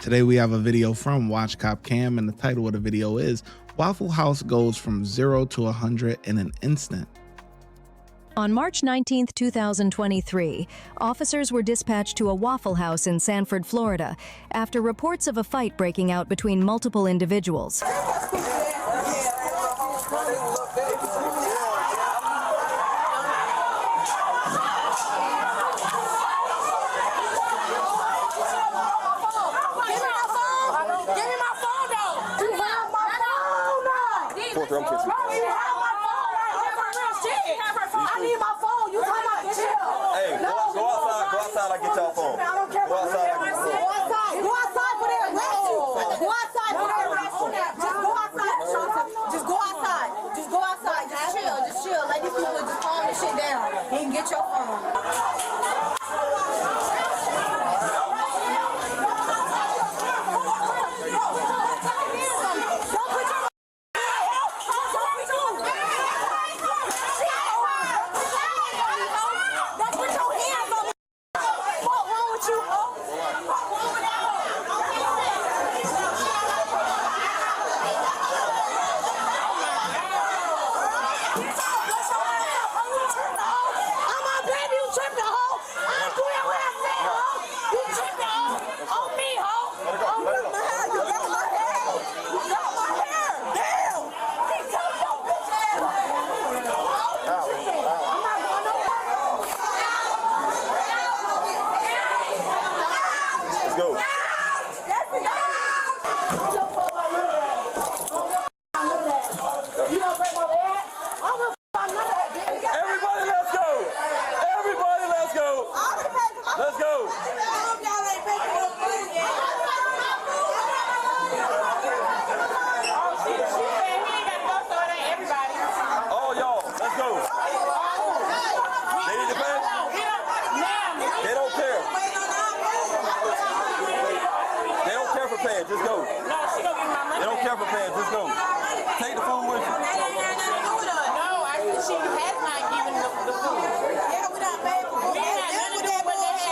Today we have a video from Watch Cop Cam, and the title of the video is Waffle House goes from 0 to 100 in an instant. On March 19, 2023, officers were dispatched to a Waffle House in Sanford, Florida, after reports of a fight breaking out between multiple individuals. Get your phone. Just go. They don't care for paying. Just go. Take the food with you. No, I think she has not given the food. Yeah, we don't pay for food. We ain't got nothing to do with what they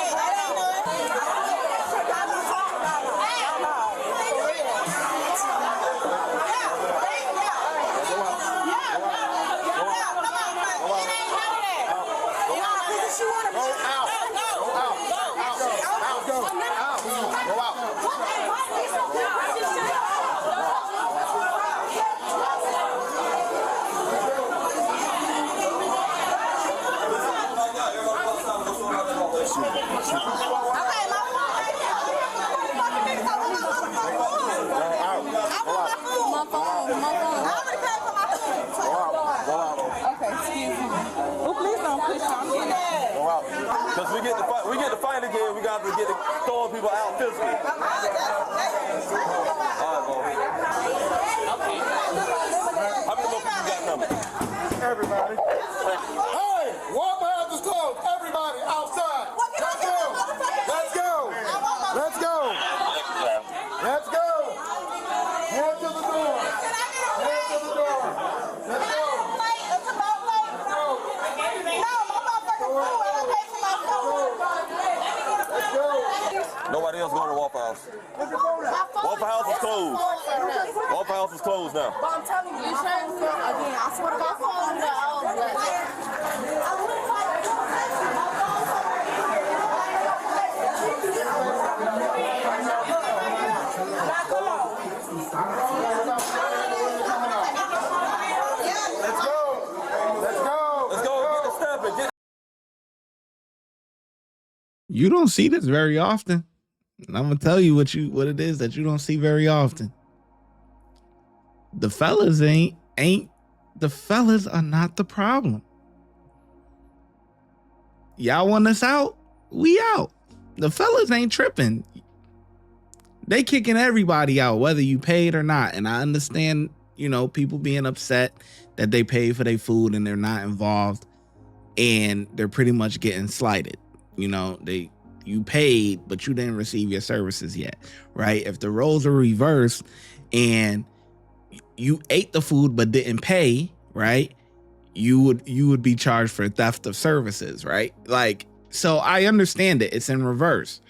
Because we get the fight again, we got to get throwing people out physically. All right, Bo. How many more people you got coming? Everybody. Hey, Waffle House is closed. Everybody outside. Let's go. Let's go. Let's go. Let's go. Head to the door. Head to the door. Let's go. Nobody else going to Waffle House. Waffle House is closed. Waffle House is closed now. But I'm telling you, again, I swear to God, Let's go. Let's go. Let's go. Get the stamping. You don't see this very often. And I'm gonna tell you what it is that you don't see very often. The fellas the fellas are not the problem. Y'all want us out? We out. The fellas ain't tripping. They kicking everybody out, whether you paid or not. And I understand, people being upset that they paid for their food and they're not involved and they're pretty much getting slighted. You paid, but you didn't receive your services yet, right? If the roles are reversed and you ate the food but didn't pay, right? You would be charged for theft of services, right? So I understand it. It's in reverse.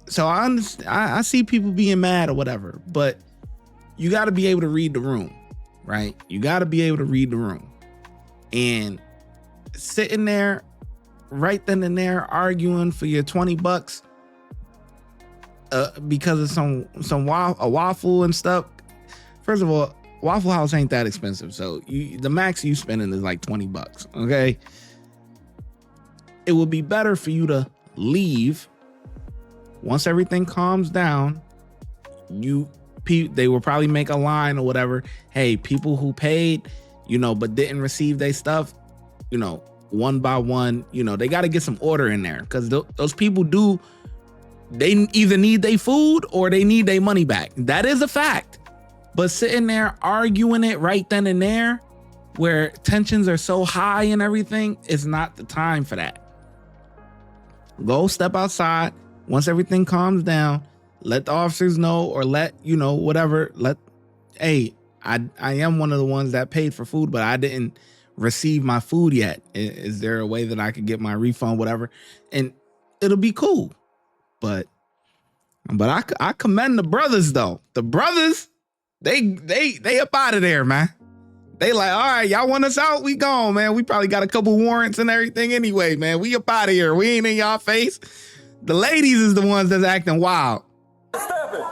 So I understand, I see people being mad or whatever, but you got to be able to read the room, right? You got to be able to read the room. And sitting there right then and there arguing for your $20 because of some waffle and stuff. First of all, Waffle House ain't that expensive, so the max you spending is like $20. Okay, it would be better for you to leave once everything calms down. They will probably make a line or whatever. Hey, people who paid, but didn't receive their stuff, one by one, they got to get some order in there, because those people they either need their food or they need their money back. That is a fact. But sitting there arguing it right then and there, where tensions are so high and everything, is not the time for that. Go step outside. Once everything calms down, let the officers know, or let, whatever. Hey, I am one of the ones that paid for food, but I didn't receive my food yet. Is there a way that I could get my refund, whatever? And it'll be cool. But I commend the brothers though. The brothers, they up out of there, man. They like, all right, y'all want us out? We gone, man. We probably got a couple warrants and everything anyway, man. We up out of here. We ain't in y'all face. The ladies is the ones that's acting wild. Step it.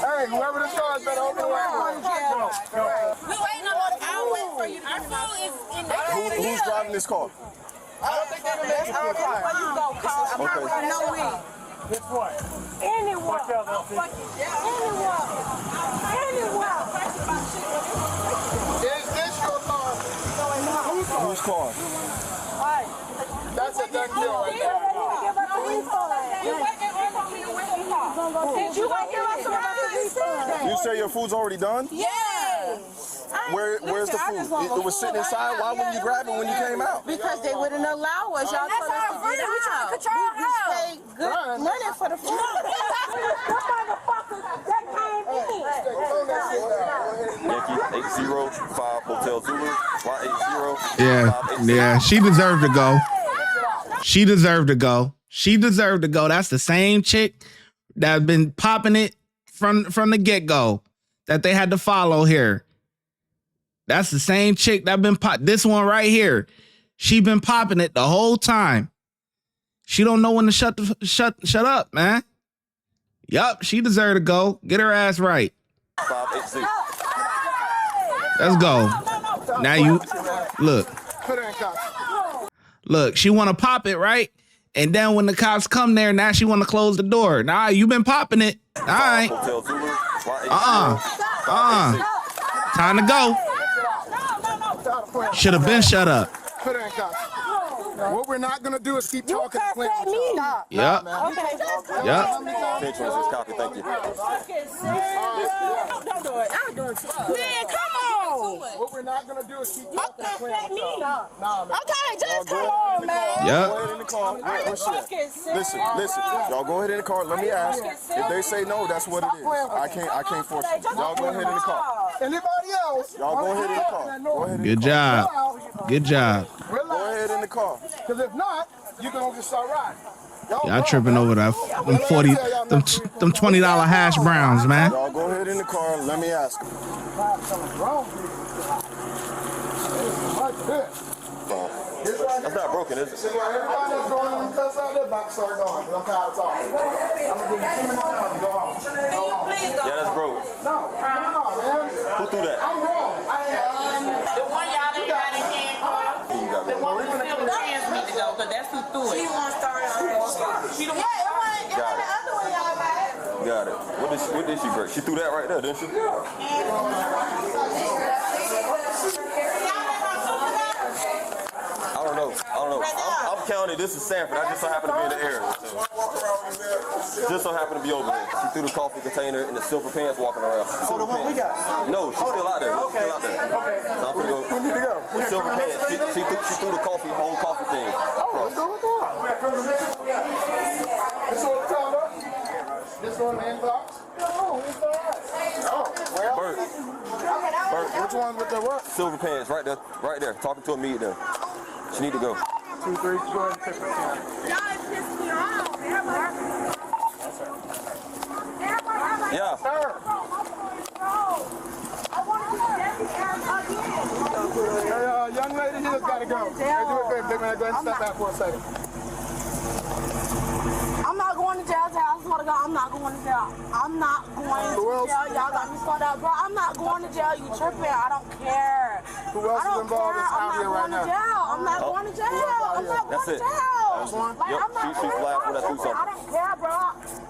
Hey, whoever this car is better open the way. We waiting on our wait for you. Our phone is in the Who's driving this car? I don't think they're going to make our car. You go call. I'm not running no way. This one. Anyone. Is this your car? Whose car? That's a done deal right there. Did you wait here us around? You say your food's already done? Yes. Where's the food? It was sitting inside. Why wouldn't you grab it when you came out? Because they wouldn't allow us. Y'all told us to get out. We paid good money for the food. Yankee 805 Hotel Zulu. Y80. Yeah. She deserved to go. She deserved to go. That's the same chick that's been popping it from the get-go that they had to follow here. That's the same chick that been this one right here. She been popping it the whole time. She don't know when to shut up, man. Yup, she deserved to go. Get her ass right. 586. Let's go. Now you look. Look, she want to pop it, right? And then when the cops come there, now she want to close the door. Nah, you been popping it. All right. Time to go. Should have been shut up. What we're not gonna do is keep You talking. cursed at me. Yep. Okay. Yep. Attention, this is copy. Thank you. Don't do it. I'll do it. Man, come on. What we're not gonna do is keep You talking. cursed at me. Nah, man. Okay, just come on, man. Yep. Go ahead in the car. Listen. Y'all go ahead in the car. Let me ask. If they say no, that's what it is. I can't force it. Y'all go ahead in the car. Anybody else? Y'all go ahead in the car. Go ahead in Good the car. job. Good job. Go ahead in the car. Because if not, you're gonna just start riding. Y'all tripping over that them 40 them $20 hash browns, man. Y'all go ahead in the car. Let me ask. Something's wrong with you. Like this. That's not broken, is it? See, everybody that's going on the cuss out there, about to start going. I'm tired of talking. I'm gonna give you 2 minutes to go home. Go home. Yeah, that's broke. No, man. Who threw that? I'm wrong. The one y'all ain't got in hand, You got the it. one who the fans need to go, because that's who threw it. She won't start on her. She don't want Got it. the other one y'all got. Got it. What did she break? She threw that right there, didn't she? I don't know. I'm counting. This is Sanford. I just so happen to be in the area. So. Just so happen to be over there. She threw the coffee container in the silver pants walking around. Oh, the one we got? No, she's still out there. She's still out there. So I'm gonna go. We need to go. Silver pants. She threw the whole coffee thing. Oh, let's go with that. This one we're talking about? This one, the inbox? No, it's all right. Oh, well. Bert, Which one with the what? silver pants, right there, talking to a meet there. She need to go. 2, 3, 4, and 5. Yeah. Sir. Hey, young lady, you just gotta go. Hey, do it big, big man. Go ahead and step back for a second. I'm not going to jail. I swear to God, I'm not going to jail. I'm not going Who to else? jail. Y'all got me fucked up, bro. I'm not going to jail. You tripping? I don't care. Who else is involved that's out here right now? I'm not going to jail. I'm not That's going it. to jail. That's one? Like, Yep, I'm not she's going laughing to at you jail. I don't care, bro.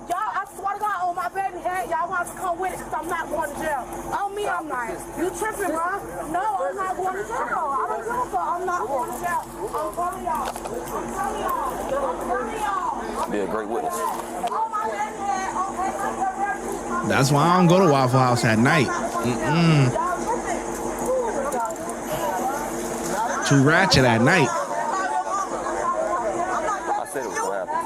Y'all, I swear to God, on my baby head, y'all want to come with it because I'm not going to jail. On me, I'm not. You tripping, bro? No, I'm not going to jail. I don't give a fuck. I'm not going to jail. I'm telling y'all. I'm telling y'all. I'm telling y'all. Be a great witness. On my baby head, okay. That's why I don't go to Waffle House at night. Too ratchet at night. I said it was gonna happen. I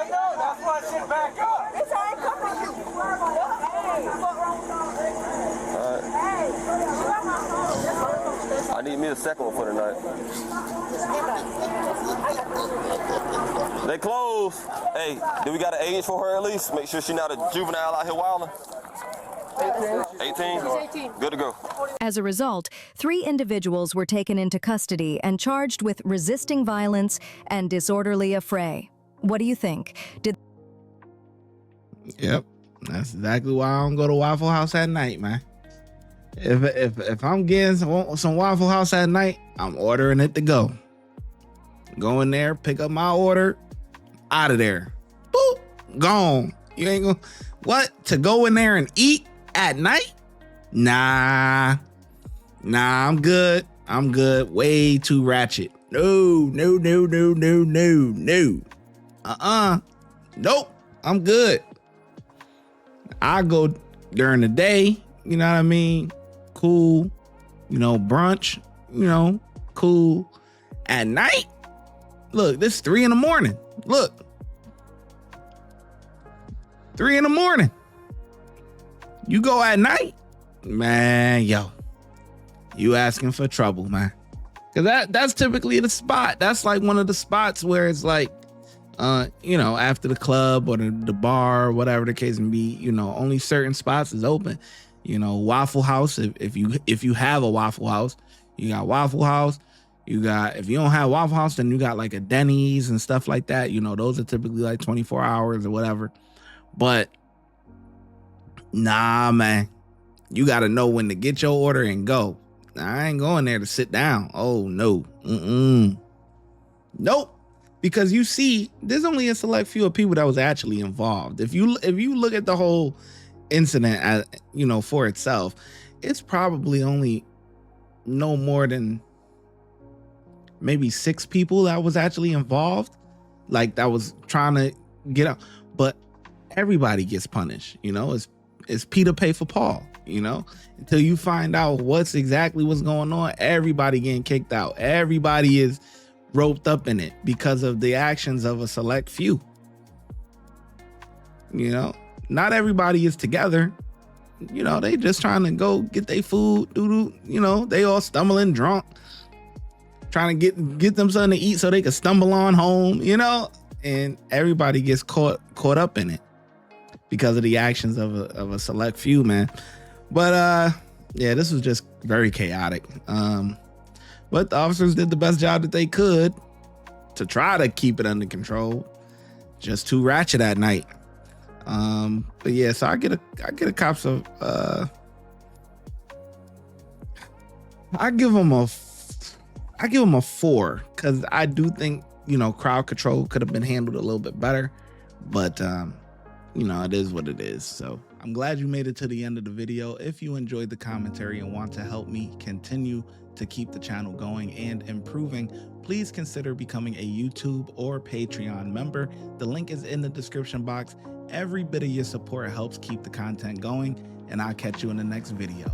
know, that's why I sit back up. It's all right, come on. I need me a second one for tonight. They close. Hey, do we got an age for her at least? Make sure she's not a juvenile out here wilding. 18? Good to go. As a result, 3 individuals were taken into custody and charged with resisting violence and disorderly affray. What do you think? Yep. That's exactly why I don't go to Waffle House at night, man. If I'm getting some Waffle House at night, I'm ordering it to go. Go in there, pick up my order, out of there. Boop, gone. You ain't gonna to go in there and eat at night? Nah, I'm good. Way too ratchet. No. Nope. I'm good. I go during the day, you know what I mean? Cool. Brunch, cool. At night, look, this is 3 a.m. Look. 3 a.m. You go at night, man, yo. You asking for trouble, man. Cause that's typically the spot. That's like one of the spots where it's like, after the club or the bar or whatever the case may be, only certain spots is open. Waffle House. If you have a Waffle House, you got Waffle House. You got, if you don't have Waffle House, then you got like a Denny's and stuff like that. Those are typically like 24 hours or whatever. But nah, man, you got to know when to get your order and go. I ain't going there to sit down. Oh no. Nope. Because you see, there's only a select few of people that was actually involved. If you look at the whole incident as, for itself, it's probably only no more than maybe 6 people that was actually involved, like that was trying to get out. But everybody gets punished, you know. It's Peter pay for Paul, you know. Until you find out what's going on, everybody getting kicked out. Everybody is roped up in it because of the actions of a select few. You know, not everybody is together. You know, they just trying to go get their food, you know, they all stumbling drunk, trying to get them something to eat so they can stumble on home, you know, and everybody gets caught up in it because of the actions of a select few, man. But yeah, this was just very chaotic. But the officers did the best job that they could to try to keep it under control. Just too ratchet at night. But yeah, so I get a cops of I give them a 4, because I do think, you know, crowd control could have been handled a little bit better, but you know, it is what it is. So I'm glad you made it to the end of the video. If you enjoyed the commentary and want to help me continue to keep the channel going and improving, please consider becoming a YouTube or Patreon member. The link is in the description box. Every bit of your support helps keep the content going, and I'll catch you in the next video.